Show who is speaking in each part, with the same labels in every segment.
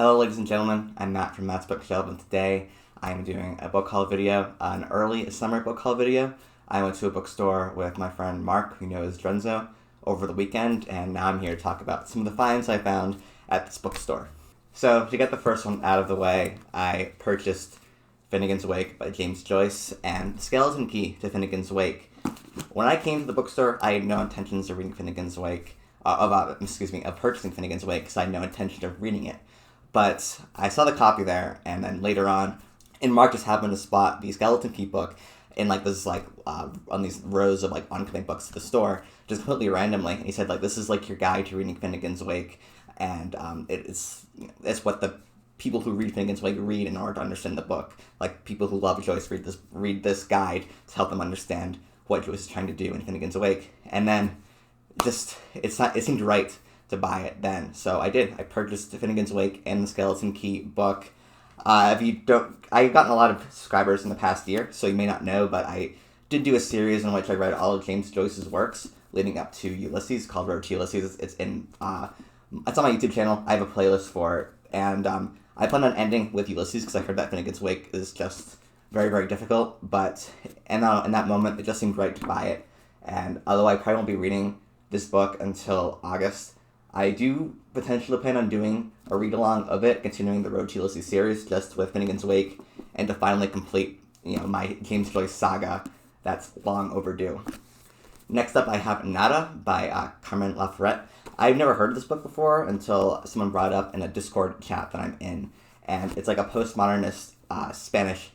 Speaker 1: Hello ladies and gentlemen, I'm Matt from Matt's Bookshelf, and today I am doing a book haul video, an early summer book haul video. I went to a bookstore with my friend Mark, who knows Drenzo, over the weekend, and now I'm here to talk about some of the finds I found at this bookstore. So, to get the first one out of the way, I purchased Finnegan's Wake by James Joyce and The Skeleton Key to Finnegan's Wake. When I came to the bookstore, I had no intentions of reading Finnegan's Wake, of purchasing Finnegan's Wake, because I had no intention of reading it. But I saw the copy there, and then later on, and Mark just happened to spot the Skeleton Key book in on these rows of oncoming books to the store, just completely randomly. And he said this is your guide to reading Finnegan's Wake, and it's what the people who read Finnegan's Wake read in order to understand the book. People who love Joyce read this guide to help them understand what Joyce is trying to do in Finnegan's Wake. And then it seemed right to buy it then, so I did. I purchased Finnegan's Wake and the Skeleton Key book. I've gotten a lot of subscribers in the past year, so you may not know, but I did do a series in which I read all of James Joyce's works leading up to Ulysses, called Road to Ulysses. It's on my YouTube channel. I have a playlist for it, and I plan on ending with Ulysses because I heard that Finnegan's Wake is just very, very difficult, but in that moment, it just seemed right to buy it. And although I probably won't be reading this book until August, I do potentially plan on doing a read-along of it, continuing the Road to Ulysses series, just with Finnegan's Wake, and to finally complete, my James Joyce saga that's long overdue. Next up, I have Nada by Carmen Laforet. I've never heard of this book before until someone brought it up in a Discord chat that I'm in, and it's a postmodernist Spanish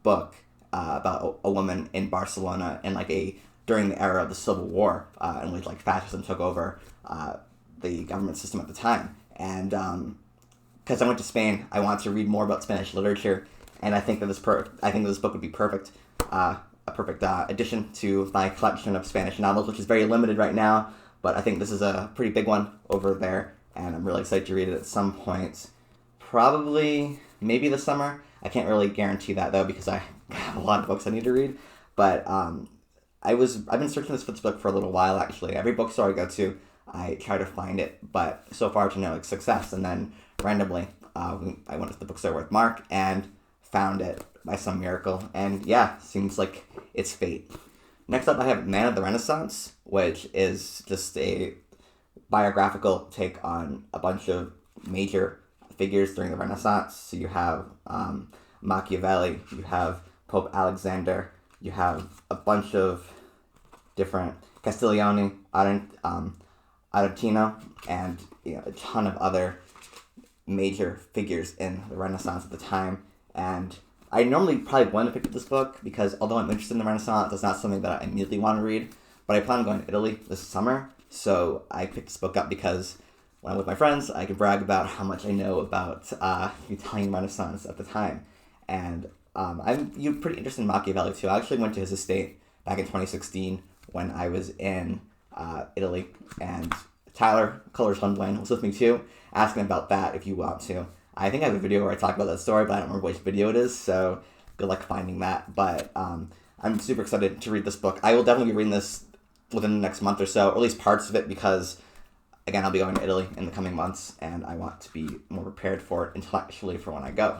Speaker 1: book about a woman in Barcelona in during the era of the Civil War, in which fascism took over the government system at the time. And because I went to Spain, I wanted to read more about Spanish literature, and I think that this book would be a perfect addition to my collection of Spanish novels, which is very limited right now, but I think this is a pretty big one over there, and I'm really excited to read it at some point. Probably, maybe this summer. I can't really guarantee that, though, because I have a lot of books I need to read, but I've been searching for this book for a little while, actually. Every bookstore I go to, I try to find it, but so far to no success. And then randomly, I went to the bookstore with Mark and found it by some miracle. And yeah, seems like it's fate. Next up, I have Man of the Renaissance, which is just a biographical take on a bunch of major figures during the Renaissance. So you have Machiavelli, you have Pope Alexander, you have a bunch of different Castiglione, Aretino, and a ton of other major figures in the Renaissance at the time. And I normally probably wouldn't have picked up this book because although I'm interested in the Renaissance, it's not something that I immediately want to read. But I plan on going to Italy this summer, so I picked this book up because when I'm with my friends, I can brag about how much I know about the Italian Renaissance at the time. And I'm pretty interested in Machiavelli too. I actually went to his estate back in 2016 when I was in Italy, and Tyler Colors Hundwayne was with me too, asking about that if you want to. I think I have a video where I talk about that story, but I don't remember which video it is, so good luck finding that. But I'm super excited to read this book. I will definitely be reading this within the next month or so, or at least parts of it, because again, I'll be going to Italy in the coming months, and I want to be more prepared for it intellectually for when I go.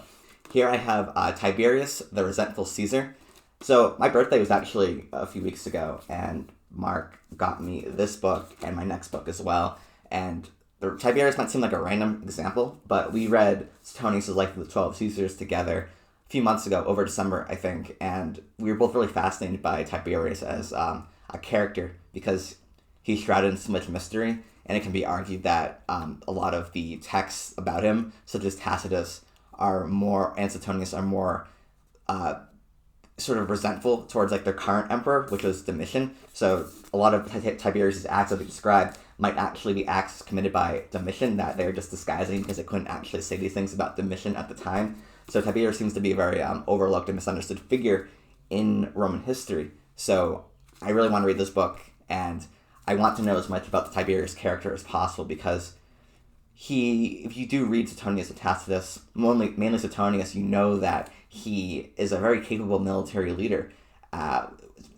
Speaker 1: Here I have Tiberius, the Resentful Caesar. So my birthday was actually a few weeks ago, and Mark got me this book and my next book as well. And Tiberius might seem like a random example, but we read Suetonius' Life of the 12 Caesars together a few months ago, over December, I think, and we were both really fascinated by Tiberius as a character because he's shrouded in so much mystery, and it can be argued that a lot of the texts about him, such as Tacitus, and Suetonius are more sort of resentful towards their current emperor, which was Domitian. So a lot of Tiberius' acts that they describe might actually be acts committed by Domitian that they're just disguising because they couldn't actually say these things about Domitian at the time. So Tiberius seems to be a very overlooked and misunderstood figure in Roman history. So I really want to read this book, and I want to know as much about the Tiberius character as possible because if you do read Suetonius and Tacitus, mainly Suetonius, you know that he is a very capable military leader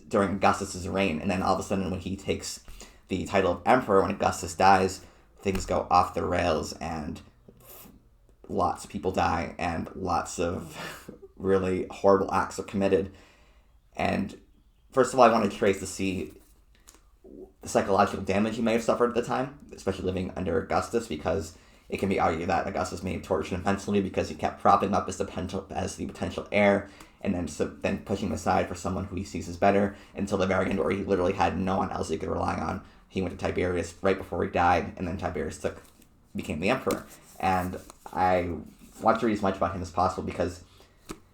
Speaker 1: during Augustus's reign, and then all of a sudden when he takes the title of emperor, when Augustus dies, things go off the rails, and lots of people die and lots of really horrible acts are committed. And first of all, I want to trace to see the psychological damage he may have suffered at the time, especially living under Augustus, because it can be argued that Augustus may have tortured him mentally because he kept propping up as the potential heir, and then pushing him aside for someone who he sees as better until the very end, where he literally had no one else he could rely on. He went to Tiberius right before he died, and then Tiberius became the emperor. And I want to read as much about him as possible because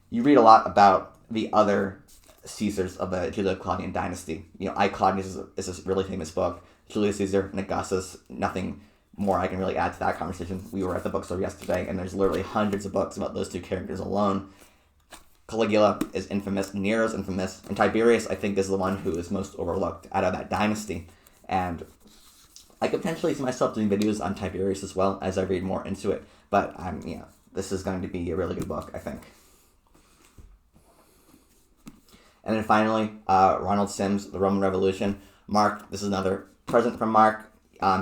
Speaker 1: you read a lot about the other Caesars of the Julio-Claudian dynasty. I, Claudius is a really famous book. Julius Caesar and Augustus, nothing more I can really add to that conversation. We were at the bookstore yesterday, and there's literally hundreds of books about those two characters alone. Caligula is infamous, Nero's infamous, and Tiberius, I think, is the one who is most overlooked out of that dynasty. And I could potentially see myself doing videos on Tiberius as well as I read more into it, but this is going to be a really good book, I think. And then finally, Ronald Sims, The Roman Revolution. Mark, this is another present from Mark.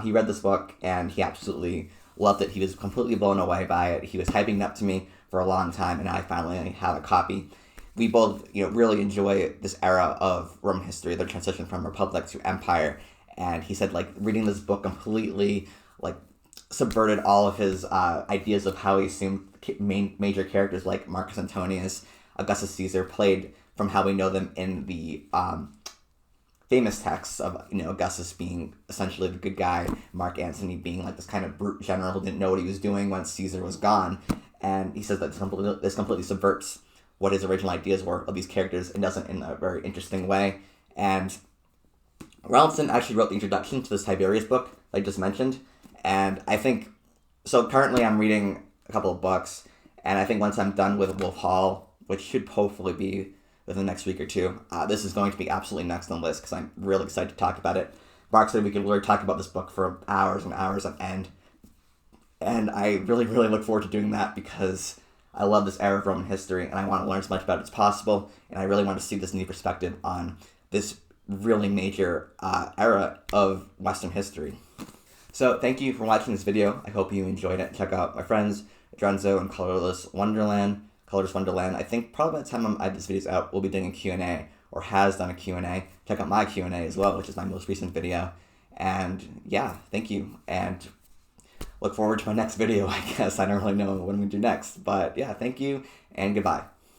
Speaker 1: He read this book, and he absolutely loved it. He was completely blown away by it. He was hyping it up to me for a long time, and I finally have a copy. We both, really enjoy this era of Roman history, the transition from republic to empire. And he said, reading this book completely, subverted all of his ideas of how he assumed major characters like Marcus Antonius, Augustus Caesar played from how we know them in the famous texts of, Augustus being essentially the good guy, Mark Antony being this kind of brute general who didn't know what he was doing once Caesar was gone. And he says that this completely subverts what his original ideas were of these characters and does it in a very interesting way. And Ronaldson actually wrote the introduction to this Tiberius book I just mentioned. And I think, so currently I'm reading a couple of books, and I think once I'm done with Wolf Hall, which should hopefully be within the next week or two, this is going to be absolutely next on the list because I'm really excited to talk about it. Mark said we could really talk about this book for hours and hours on end. And I really, really look forward to doing that because I love this era of Roman history and I want to learn as much about it as possible. And I really want to see this new perspective on this really major era of Western history. So thank you for watching this video. I hope you enjoyed it. Check out my friends, Drenzo and Colorless Wonderland. I think probably by the time this video's out, we'll be doing a Q&A or has done a Q&A. Check out my Q&A as well, which is my most recent video. And yeah, thank you. And look forward to my next video, I guess. I don't really know what I'm going to do next. But yeah, thank you and goodbye.